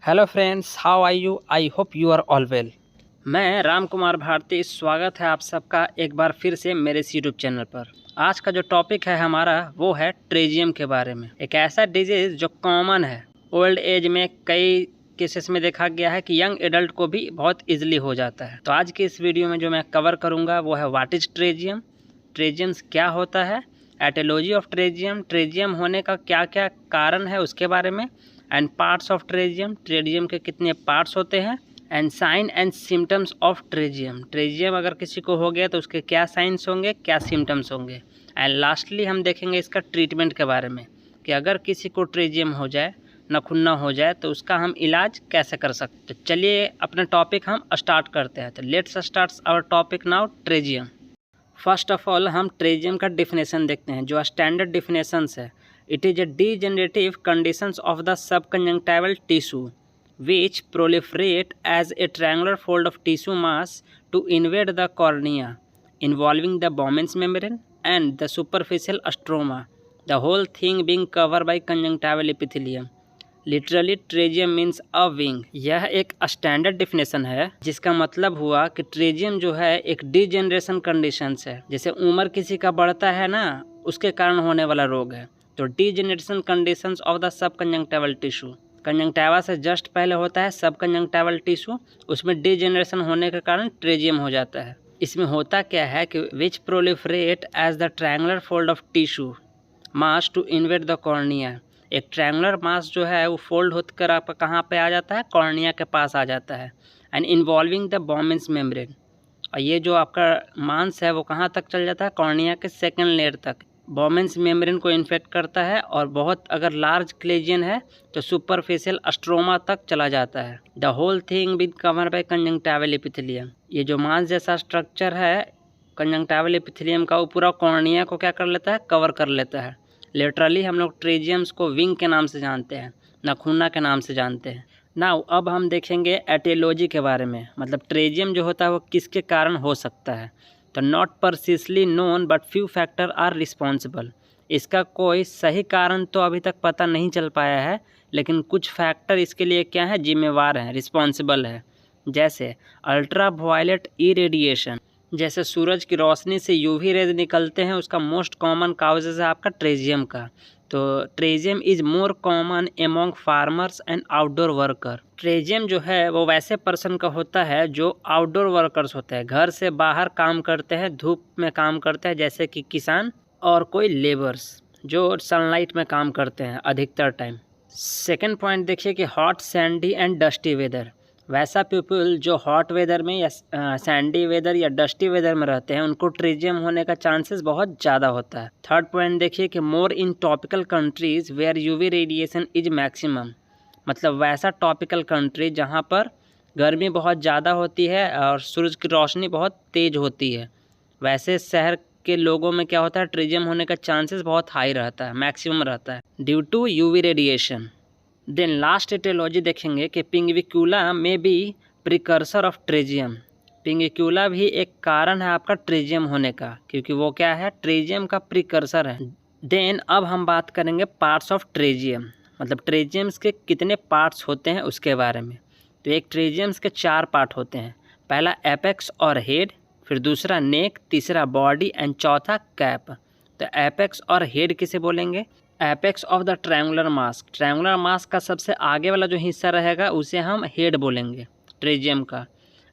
Hello friends, how are you? I hope you are all well. मैं राम कुमार भारती, स्वागत है आप सबका एक बार फिर से मेरे इस यूट्यूब चैनल पर। आज का जो टॉपिक है हमारा वो है ट्रेजियम के बारे में। एक ऐसा डिजीज़ जो कॉमन है, ओल्ड एज में कई केसेस में देखा गया है कि यंग एडल्ट को भी बहुत इजीली हो जाता है। तो आज की इस वीडियो में जो मैं कवर करूँगा वो है व्हाट इज़ ट्रेजियम, ट्रेजियम्स क्या होता है, एटियोलॉजी ऑफ ट्रेजियम, ट्रेजियम होने का क्या क्या कारण है उसके बारे में, and parts of pterygium, pterygium के कितने पार्ट्स होते हैं, and sign and symptoms of pterygium, pterygium अगर किसी को हो गया तो उसके क्या साइंस होंगे, क्या सिम्टम्स होंगे, एंड लास्टली हम देखेंगे इसका ट्रीटमेंट के बारे में कि अगर किसी को ट्रेजियम हो जाए, नखुन्ना हो जाए तो उसका हम इलाज कैसे कर सकते। तो चलिए अपना टॉपिक हम स्टार्ट करते हैं। तो let's start our topic now, pterygium. First of all हम ट्रेजियम का डिफिनेशन देखते हैं, जो स्टैंडर्ड डिफिनेशंस है। It is a degenerative conditions of the subconjunctival tissue which proliferate as a triangular fold of tissue mass to invade the cornea, involving the Bowman's membrane and the superficial stroma, the whole thing being covered by conjunctival epithelium. Literally pterygium means a wing. यह एक standard definition है जिसका मतलब हुआ कि ट्रेजियम जो है एक डीजेनरेशन कंडीशंस है। जैसे उम्र किसी का बढ़ता है ना, उसके कारण होने वाला रोग है। तो degeneration conditions of the sub conjunctival tissue, conjunctiva से जस्ट पहले होता है सब कंजंक्टिवल टिश्यू, उसमें डीजेनरेशन होने के कारण ट्रेजियम हो जाता है। इसमें होता क्या है कि which proliferate as the triangular fold of tissue mass to invade the cornea. एक ट्रायंगुलर मास जो है वो फोल्ड होकर आपका कहाँ पे आ जाता है, कॉर्निया के पास आ जाता है, and involving the Bowman's membrane. और ये जो आपका मांस है वो कहाँ तक चल जाता है, कॉर्निया के सेकेंड लेयर तक। बॉमेंस मेम्ब्रेन को इन्फेक्ट करता है और बहुत अगर लार्ज क्लेजियन है तो सुपरफिशियल स्ट्रोमा तक चला जाता है। The whole thing with cover by conjunctival epithelium. ये जो मांस जैसा स्ट्रक्चर है कंजंक्टिवल एपिथेलियम का, वो पूरा कॉर्निया को क्या कर लेता है, कवर कर लेता है। लिटरली हम लोग ट्रेजियम्स को विंग के नाम से जानते हैं, नखूना के नाम से जानते हैं। नाउ अब हम देखेंगे एटियोलॉजी के बारे में, मतलब ट्रेजियम जो होता है वो किसके कारण हो सकता है। तो not precisely known but few factor are responsible. इसका कोई सही कारण तो अभी तक पता नहीं चल पाया है, लेकिन कुछ फैक्टर इसके लिए क्या है, जिम्मेवार हैं, रिस्पॉन्सिबल है। जैसे अल्ट्रा वायलेट इरेडिएशन, जैसे सूरज की रोशनी से यूवी रेज निकलते हैं, उसका मोस्ट कॉमन काउजेज है आपका ट्रेजियम का। तो pterygium is more common among farmers and outdoor worker. Pterygium जो है वो वैसे पर्सन का होता है जो आउटडोर वर्कर्स होते हैं, घर से बाहर काम करते हैं, धूप में काम करते हैं, जैसे कि किसान और कोई लेबर्स जो सनलाइट में काम करते हैं अधिकतर टाइम। सेकेंड पॉइंट देखिए कि hot, sandy and dusty weather. वैसा पीपल जो हॉट वेदर में या सैंडी वेदर या डस्टी वेदर में रहते हैं, उनको ट्रेजियम होने का चांसेस बहुत ज़्यादा होता है। थर्ड पॉइंट देखिए कि more in topical countries where UV radiation is maximum. मतलब वैसा टॉपिकल कंट्री जहाँ पर गर्मी बहुत ज़्यादा होती है और सूरज की रोशनी बहुत तेज़ होती है, वैसे शहर के लोगों में क्या होता है, ट्रेजियम होने का चांसेस बहुत हाई रहता है, मैक्सिमम रहता है, due to UV radiation. Then last etiology देखेंगे कि पिंगविक्यूला में be precursor of pterygium. Pinguecula भी एक कारण है आपका ट्रेजियम होने का, क्योंकि वो क्या है, ट्रेजियम का प्रिकर्सर है। देन अब हम बात करेंगे पार्ट्स ऑफ ट्रेजियम, मतलब ट्रेजियम्स के कितने पार्ट्स होते हैं उसके बारे में। तो एक ट्रेजियम्स के 4 पार्ट होते हैं, पहला एपेक्स और हेड, फिर दूसरा नेक, तीसरा बॉडी एंड चौथा कैप। तो एपेक्स और हेड किसे बोलेंगे, apex of the triangular mask, triangular mask का सबसे आगे वाला जो हिस्सा रहेगा उसे हम हेड बोलेंगे ट्रेजियम का।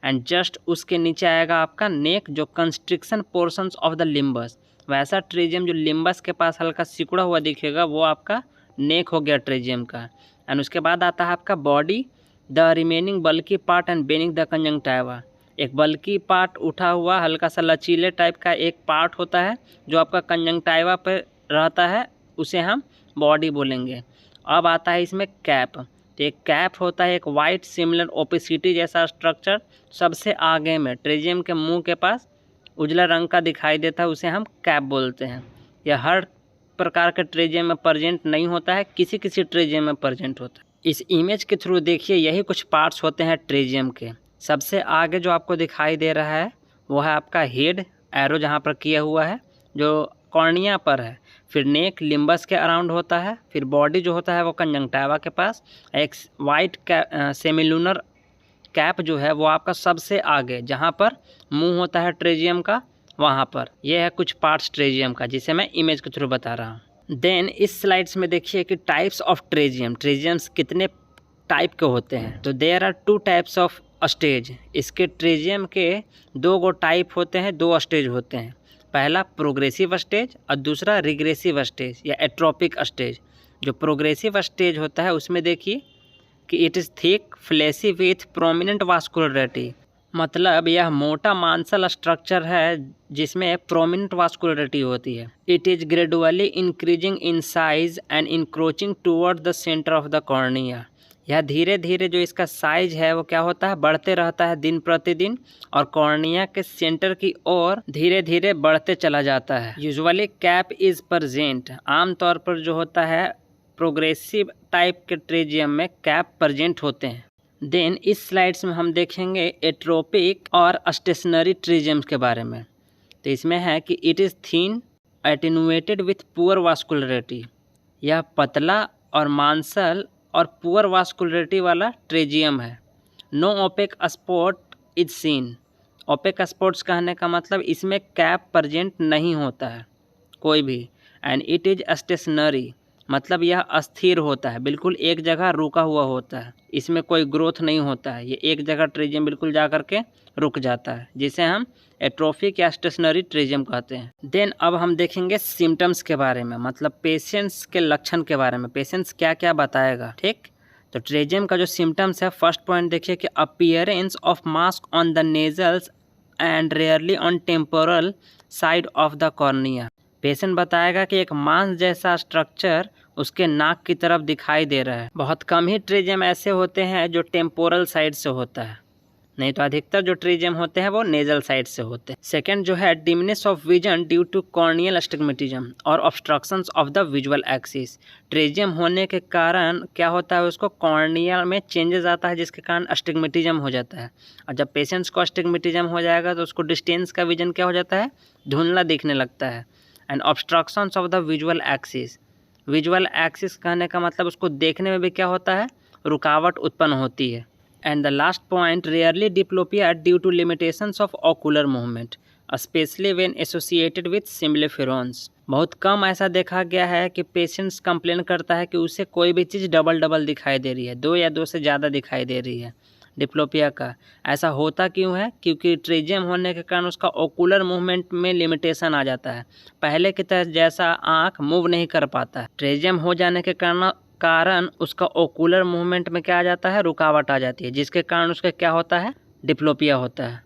एंड जस्ट उसके नीचे आएगा आपका नेक, जो constriction portions of the limbus. वैसा ट्रेजियम जो लिम्बस के पास हल्का सिकुड़ा हुआ दिखेगा वो आपका नेक हो गया ट्रेजियम का। एंड उसके बाद आता है आपका body, the remaining bulky part and benign the conjunctiva. एक बल्की पार्ट उठा हुआ हल्का सा लचीले टाइप का एक पार्ट होता है जो आपका कंजंक्टिवा पर रहता है, उसे हम बॉडी बोलेंगे। अब आता है इसमें कैप। तो एक कैप होता है एक वाइट सिमिलर ओपेसिटी जैसा स्ट्रक्चर, सबसे आगे में ट्रेजियम के मुंह के पास उजला रंग का दिखाई देता है, उसे हम कैप बोलते हैं। यह हर प्रकार के ट्रेजियम में प्रेजेंट नहीं होता है, किसी किसी ट्रेजियम में प्रेजेंट होता है। इस इमेज के थ्रू देखिए यही कुछ पार्ट्स होते हैं ट्रेजियम के। सबसे आगे जो आपको दिखाई दे रहा है वो है आपका हेड, एरो जहाँ पर किया हुआ है, जो कॉर्निया पर है, फिर नेक लिम्बस के अराउंड होता है, फिर बॉडी जो होता है वो कंजंक्टिवा के पास, एक वाइट सेमिलुनर कैप जो है वो आपका सबसे आगे जहाँ पर मुंह होता है ट्रेजियम का वहाँ पर। यह है कुछ पार्ट्स ट्रेजियम का जिसे मैं इमेज के थ्रू बता रहा हूँ। देन इस स्लाइड्स में देखिए कि टाइप्स ऑफ ट्रेजियम, ट्रेजियम्स कितने टाइप के होते हैं। तो there are 2 types of stage. इसके ट्रेजियम के 2 गो टाइप होते हैं, 2 स्टेज होते हैं। पहला प्रोग्रेसिव स्टेज और दूसरा रिग्रेसिव स्टेज या एट्रोपिक स्टेज। जो प्रोग्रेसिव स्टेज होता है उसमें देखिए कि it is thick fleshy with prominent vascularity, मतलब यह मोटा मांसल स्ट्रक्चर है जिसमें प्रोमिनेंट वास्कुलरिटी होती है। It is gradually increasing in size and encroaching toward the centre of the cornea. यह धीरे धीरे जो इसका साइज है वो क्या होता है, बढ़ते रहता है दिन प्रतिदिन और कॉर्निया के सेंटर की ओर धीरे धीरे बढ़ते चला जाता है। यूजुअली कैप इज़ प्रेजेंट, आमतौर पर जो होता है प्रोग्रेसिव टाइप के ट्रेजियम में कैप प्रेजेंट होते हैं। देन इस स्लाइड्स में हम देखेंगे एट्रोपिक और स्टेशनरी ट्रेजियम्स के बारे में। तो इसमें है कि it is thin attenuated with poor vascularity, यह पतला और मांसल और पुअर वास्कुलरिटी वाला ट्रेजियम है। No opaque spot is seen, opaque spots कहने का मतलब इसमें कैप प्रेजेंट नहीं होता है कोई भी। एंड इट इज स्टेशनरी, मतलब यह अस्थिर होता है, बिल्कुल एक जगह रुका हुआ होता है, इसमें कोई ग्रोथ नहीं होता है, ये एक जगह ट्रेजियम बिल्कुल जा कर के रुक जाता है, जिसे हम एट्रोफिक या स्टेशनरी ट्रेजियम कहते हैं। देन अब हम देखेंगे सिम्टम्स के बारे में, मतलब पेशेंट्स के लक्षण के बारे में, पेशेंट्स क्या क्या बताएगा। ठीक, तो ट्रेजियम का जो सिम्टम्स है, फर्स्ट पॉइंट देखिए कि appearance of mask on the nasals and rarely on temporal side of the cornea. Patient बताएगा कि एक मांस जैसा स्ट्रक्चर उसके नाक की तरफ दिखाई दे रहा है। बहुत कम ही ट्रेजियम ऐसे होते हैं जो टेम्पोरल साइड से होता है, नहीं तो अधिकतर जो ट्रेजियम होते हैं वो नेजल साइड से होते हैं। सेकंड जो है dimness of vision due to corneal astigmatism और obstructions of the visual axis. Pterygium होने के कारण क्या होता है, उसको कॉर्निया में चेंजेस आता है जिसके कारण अस्टिग्मेटिज्म हो जाता है। और जब पेशेंट्स को अस्टिग्मेटिज्म हो जाएगा तो उसको डिस्टेंस का विजन क्या हो जाता है, धुंधला दिखने लगता है। And obstructions of the visual axis, visual axis कहने का मतलब उसको देखने में भी क्या होता है, रुकावट उत्पन्न होती है। And the last point rarely diplopia due to limitations of ocular movement specially when associated with symblepharons. बहुत कम ऐसा देखा गया है कि पेशेंट्स कंप्लेन करता है कि उसे कोई भी चीज़ डबल डबल दिखाई दे रही है, 2 या 2 से ज़्यादा दिखाई दे रही है। डिप्लोपिया का ऐसा होता क्यों है, क्योंकि ट्रेजियम होने के कारण उसका ओकुलर मूवमेंट में लिमिटेशन आ जाता है, पहले की तरह जैसा आँख मूव नहीं कर पाता है। ट्रेजियम हो जाने के कारण उसका ओकुलर मूवमेंट में क्या आ जाता है, रुकावट आ जाती है, जिसके कारण उसका क्या होता है, डिप्लोपिया होता है।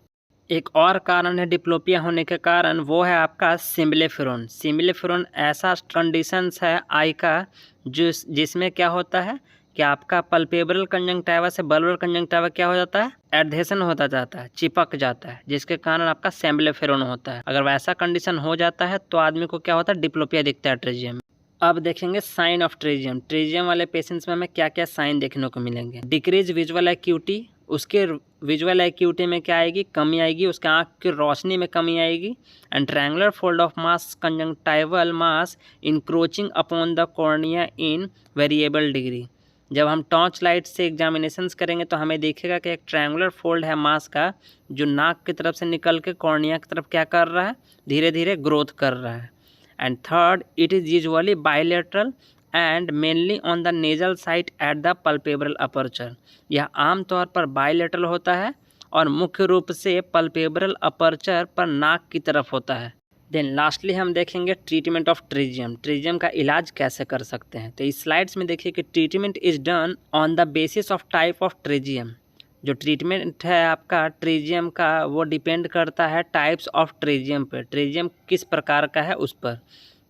एक और कारण है डिप्लोपिया होने के कारण, वो है आपका सिम्बलिफेरॉन। सिम्बलिफेरॉन ऐसा कंडीशंस है आई का जिसमें क्या होता है कि आपका पल्पेब्रल कंजंक्टिवा से बल्बर कंजंक्टिवा क्या हो जाता है, एडहेशन होता जाता है, चिपक जाता है, जिसके कारण आपका सिम्बलिफेरॉन होता है। अगर वैसा कंडीशन हो जाता है तो आदमी को क्या होता है, डिप्लोपिया दिखता है ट्रेजियम में। अब देखेंगे साइन ऑफ ट्रेजियम। ट्रेजियम वाले पेशेंट्स में हमें क्या क्या साइन देखने को मिलेंगे। डिक्रीज विजुअल एक्यूटी, उसके विजुअल एक्यूटी में क्या आएगी, कमी आएगी, उसके आँख की रोशनी में कमी आएगी। And triangular fold of mass conjunctival mass encroaching upon the cornea in variable degree. जब हम टॉर्च लाइट से एग्जामिनेशंस करेंगे तो हमें देखेगा कि एक ट्रायंगुलर फोल्ड है मास का, जो नाक की तरफ से निकल के कॉर्निया की तरफ क्या कर रहा है, धीरे धीरे ग्रोथ कर रहा है। And third, it is usually bilateral and mainly on the nasal side at the palpebral aperture. यह आमतौर पर बायलेटरल होता है और मुख्य रूप से पल्पेब्रल अपर्चर पर नाक की तरफ होता है। देन लास्टली हम देखेंगे ट्रीटमेंट ऑफ ट्रेजियम। ट्रेजियम का इलाज कैसे कर सकते हैं, तो इस स्लाइड्स में देखिए कि treatment is done on the basis of type of pterygium. जो ट्रीटमेंट है आपका ट्रेजियम का वो डिपेंड करता है टाइप्स ऑफ ट्रेजियम पर, ट्रेजियम किस प्रकार का है उस पर।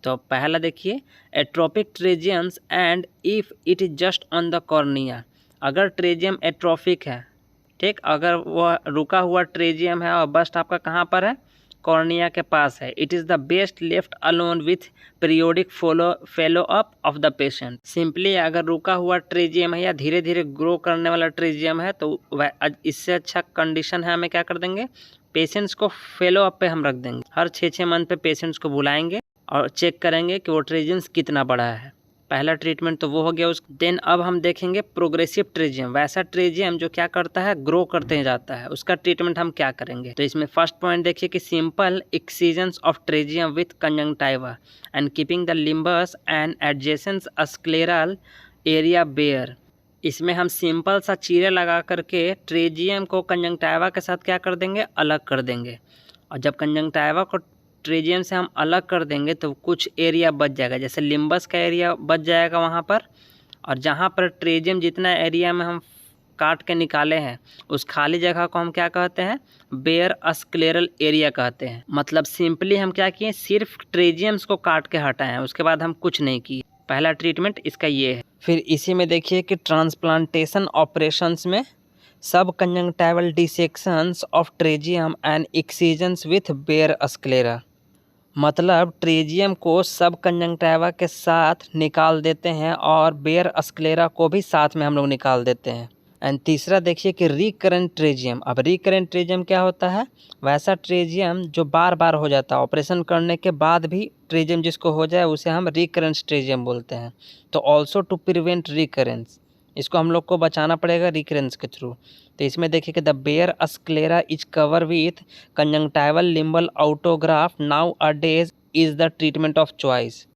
तो पहला देखिए atrophic pterygiums and if it is just on the cornea. अगर ट्रेजियम एट्रोफिक है, ठीक, अगर वह रुका हुआ ट्रेजियम है और बस्ट आपका कहाँ पर है, कॉर्निया के पास है, it is the best left alone with periodic follow up of the patient. Simply अगर रुका हुआ ट्रेजियम है या धीरे धीरे ग्रो करने वाला ट्रेजियम है तो इससे अच्छा कंडीशन है, हमें क्या कर देंगे, पेशेंट्स को फेलो अप पे हम रख देंगे। हर 6-6 मंथ पे पेशेंट्स को बुलाएंगे और चेक करेंगे कि वो ट्रेजियम्स कितना बड़ा है। पहला ट्रीटमेंट तो वो हो गया। देन अब हम देखेंगे प्रोग्रेसिव ट्रेजियम, वैसा ट्रेजियम जो क्या करता है, ग्रो करते जाता है, उसका ट्रीटमेंट हम क्या करेंगे। तो इसमें फर्स्ट पॉइंट देखिए कि simple excisions of pterygium with conjunctiva and keeping the limbus and adjacent scleral area bare. इसमें हम सिंपल सा चीरे लगा करके ट्रेजियम को कंजंक्टाइवा के साथ क्या कर देंगे, अलग कर देंगे। और जब कंजंक्टाइवा को ट्रेजियम से हम अलग कर देंगे तो कुछ एरिया बच जाएगा, जैसे लिम्बस का एरिया बच जाएगा वहाँ पर। और जहाँ पर ट्रेजियम जितना एरिया में हम काट के निकाले हैं उस खाली जगह को हम क्या कहते हैं, बेयर स्क्लेरल एरिया कहते हैं। मतलब सिंपली हम क्या किए, सिर्फ ट्रेजियम्स को काट के हटाए हैं, उसके बाद हम कुछ नहीं किए। पहला ट्रीटमेंट इसका ये है। फिर इसी में देखिए कि ट्रांसप्लांटेशन ऑपरेशंस में sub conjunctival dissections of pterygium and excisions with bare sclera. मतलब ट्रेजियम को सब कंजंक्टाइवा के साथ निकाल देते हैं और बेयर स्क्लेरा को भी साथ में हम लोग निकाल देते हैं। एंड तीसरा देखिए कि रिकरेंट ट्रेजियम। अब रिकरेंट ट्रेजियम क्या होता है, वैसा ट्रेजियम जो बार बार हो जाता है, ऑपरेशन करने के बाद भी ट्रेजियम जिसको हो जाए उसे हम रिकरेंट ट्रेजियम बोलते हैं। तो ऑल्सो टू प्रिवेंट रिकरेंस, इसको हम लोग को बचाना पड़ेगा रिकरेंस के थ्रू। तो इसमें देखिए कि the bare sclera is cover with conjunctival limbal autograft nowadays is the treatment of choice.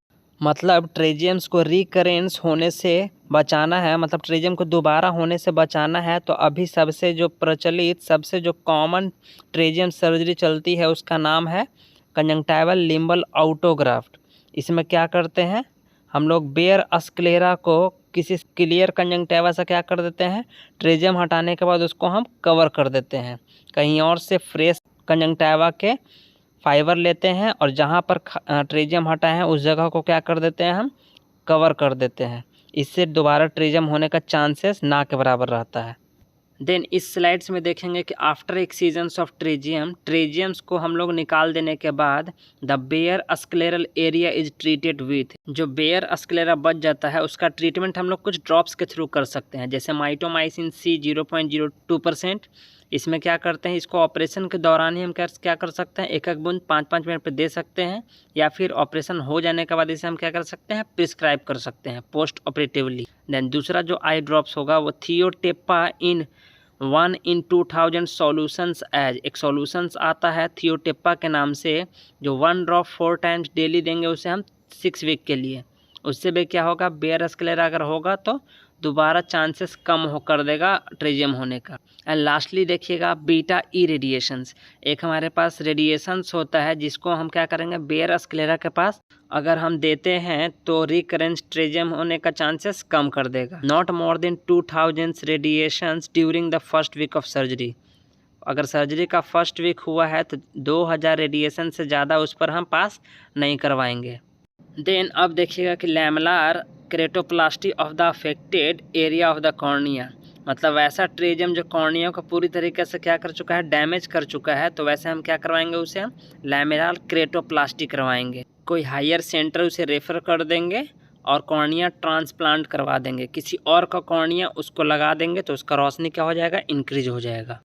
मतलब ट्रेजियम्स को रिकरेंस होने से बचाना है, मतलब ट्रेजियम को दोबारा होने से बचाना है, तो अभी सबसे जो प्रचलित, सबसे जो कॉमन ट्रेजियम सर्जरी चलती है उसका नाम है कंजंक्टाइवल लिम्बल ऑटोग्राफ्ट। इसमें क्या करते हैं हम लोग, बेयर स्क्लेरा को किसी क्लियर कंजंक्टाइवा से क्या कर देते हैं, ट्रेजियम हटाने के बाद उसको हम कवर कर देते हैं। कहीं और से फ्रेश कंजंक्टाइवा के फाइबर लेते हैं और जहाँ पर ट्रेजियम हटा है उस जगह को क्या कर देते हैं, हम कवर कर देते हैं। इससे दोबारा ट्रेजियम होने का चांसेस ना के बराबर रहता है। देन इस स्लाइड्स में देखेंगे कि आफ्टर एक्सीजन्स ऑफ ट्रेजियम, ट्रेजियम्स को हम लोग निकाल देने के बाद the bare scleral area is treated with, जो बेयर स्क्लेरा बच जाता है उसका ट्रीटमेंट हम लोग कुछ ड्रॉप्स के थ्रू कर सकते हैं, जैसे माइटोमाइसिन सी 0.02%। इसमें क्या करते हैं, इसको ऑपरेशन के दौरान ही हम क्या कर सकते हैं, एक एक बूंद 5-5 मिनट पे दे सकते हैं, या फिर ऑपरेशन हो जाने के बाद इसे हम क्या कर सकते हैं, प्रिस्क्राइब कर सकते हैं पोस्ट ऑपरेटिवली। देन दूसरा जो आई ड्रॉप्स होगा वो थियोटेपा इन 1/2000 सॉल्यूशंस एज, एक सॉल्यूशंस आता है थियोटेपा के नाम से, जो 1 ड्रॉप 4 टाइम्स डेली देंगे उसे हम 6 वीक के लिए। उससे भी क्या होगा, बेयर स्क्लेरा अगर होगा तो दोबारा चांसेस कम हो कर देगा ट्रेजियम होने का। एंड लास्टली देखिएगा बीटा ई रेडिएशंस, एक हमारे पास रेडिएशंस होता है जिसको हम क्या करेंगे, बेयर स्क्लेरा के पास अगर हम देते हैं तो रिकरेंस ट्रेजियम होने का चांसेस कम कर देगा। Not more than 2000 radiations during the first week of surgery. अगर सर्जरी का फर्स्ट वीक हुआ है तो 2000 रेडिएशन से ज़्यादा उस पर हम पास नहीं करवाएंगे। देन अब देखिएगा कि lamellar keratoplasty of the affected area of the cornea, मतलब वैसा ट्रेजियम जो कॉर्निया को पूरी तरीके से क्या कर चुका है, डैमेज कर चुका है, तो वैसे हम क्या करवाएंगे, उसे हम लैमेलार क्रेटोप्लास्टी करवाएंगे। कोई हायर सेंटर उसे रेफ़र कर देंगे और कॉर्निया ट्रांसप्लांट करवा देंगे, किसी और का कॉर्निया उसको लगा देंगे, तो उसका रोशनी क्या हो जाएगा, इंक्रीज हो जाएगा।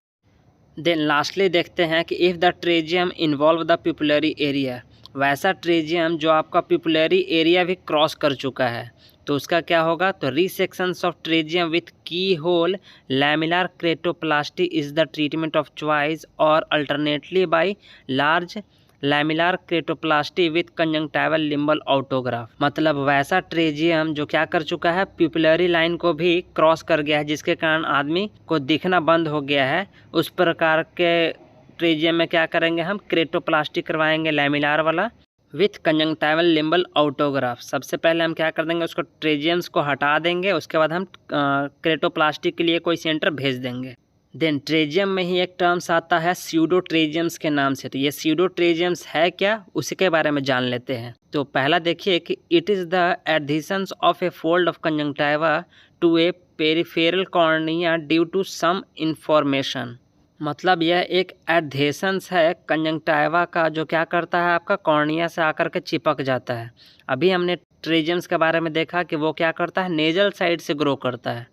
देन लास्टली देखते हैं कि if the pterygium involve the pupillary area, वैसा ट्रेजियम जो आपका पिपुलरी एरिया भी क्रॉस कर चुका है तो उसका क्या होगा, तो resections of pterygium with keyhole lamellar keratoplasty is the treatment of choice, और alternately by large lamellar keratoplasty with conjunctival limbal autograft. मतलब वैसा ट्रेजियम जो क्या कर चुका है, पिपुलरी लाइन को भी क्रॉस कर गया है, जिसके कारण आदमी को दिखना बंद हो गया है, उस प्रकार के ट्रेजियम में क्या करेंगे, हम क्रेटोप्लास्टी करवाएंगे लैमिलार वाला विथ कंजंक्टाइवल लिम्बल ऑटोग्राफ। सबसे पहले हम क्या कर देंगे, उसको ट्रेजियम्स को हटा देंगे, उसके बाद हम क्रेटोप्लास्टी के लिए कोई सेंटर भेज देंगे। देन ट्रेजियम में ही एक टर्म्स आता है स्यूडो ट्रेजियम्स के नाम से, तो ये स्यूडो ट्रेजियम्स है क्या, उसी के बारे में जान लेते हैं। तो पहला देखिए कि it is the adhesions of a fold of conjunctiva to a peripheral cornea due to some information. मतलब यह एक एडहेशंस है कंजंक्टाइवा का, जो क्या करता है, आपका कॉर्निया से आकर के चिपक जाता है। अभी हमने ट्रेजियम्स के बारे में देखा कि वो क्या करता है, नेजल साइड से ग्रो करता है,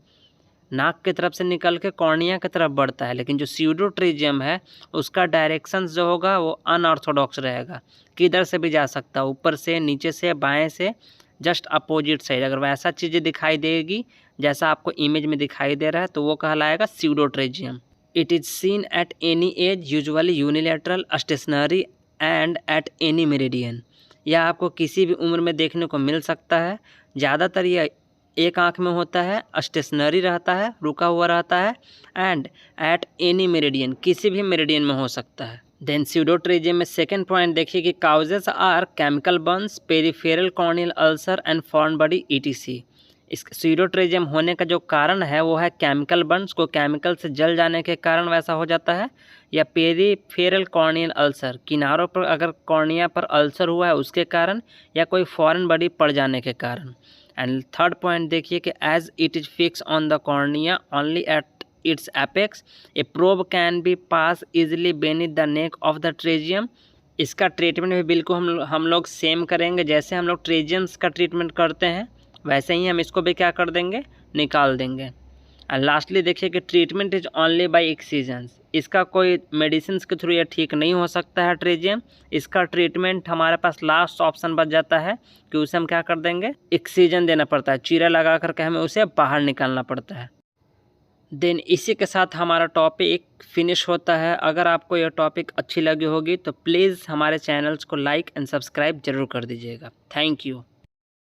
नाक की तरफ से निकल के कॉर्निया की तरफ बढ़ता है, लेकिन जो स्यूडोट्रेजियम है उसका डायरेक्शन जो होगा वो अनऑर्थोडॉक्स रहेगा, किधर से भी जा सकता है, ऊपर से, नीचे से, बाएं से, जस्ट अपोजिट साइड। अगर वैसा चीज़ें दिखाई देगी जैसा आपको इमेज में दिखाई दे रहा है तो वो कहलाएगा pseudopterygium. It is seen at any age, usually unilateral, stationary and at any meridian. यह आपको किसी भी उम्र में देखने को मिल सकता है। ज़्यादातर यह एक आंख में होता है, स्टेशनरी रहता है, रुका हुआ रहता है, एंड एट एनी मेरिडियन, किसी भी मेरिडियन में हो सकता है। देन स्यूडोट्रेजियम में सेकेंड पॉइंट देखिए कि causes are chemical burns, peripheral corneal ulcer and foreign body etc. इस स्यूडोट्रेजियम होने का जो कारण है वो है केमिकल बर्न्स, को केमिकल से जल जाने के कारण वैसा हो जाता है, या पेरिफेरल कॉर्नियल अल्सर, किनारों पर अगर कॉर्निया पर अल्सर हुआ है उसके कारण, या कोई फॉरेन बॉडी पड़ जाने के कारण। एंड थर्ड पॉइंट देखिए कि as it is fix on the cornea only at its apex, a probe can be pass easily beneath the neck of the pterygium. इसका ट्रीटमेंट भी बिल्कुल हम लोग सेम करेंगे, जैसे हम लोग ट्रेजियम्स का ट्रीटमेंट करते हैं वैसे ही हम इसको भी क्या कर देंगे, निकाल देंगे। एंड लास्टली देखिए कि ट्रीटमेंट इज ओनली बाय एक्सीजन्स, इसका कोई मेडिसिन के थ्रू ये ठीक नहीं हो सकता है ट्रेजियम। इसका ट्रीटमेंट हमारे पास लास्ट ऑप्शन बच जाता है कि उसे हम क्या कर देंगे, एक्सीजन देना पड़ता है, चीरा लगा करके हमें उसे बाहर निकालना पड़ता है। देन इसी के साथ हमारा टॉपिक फिनिश होता है। अगर आपको यह टॉपिक अच्छी लगी होगी तो प्लीज़ हमारे चैनल्स को लाइक एंड सब्सक्राइब जरूर कर दीजिएगा। Thank you.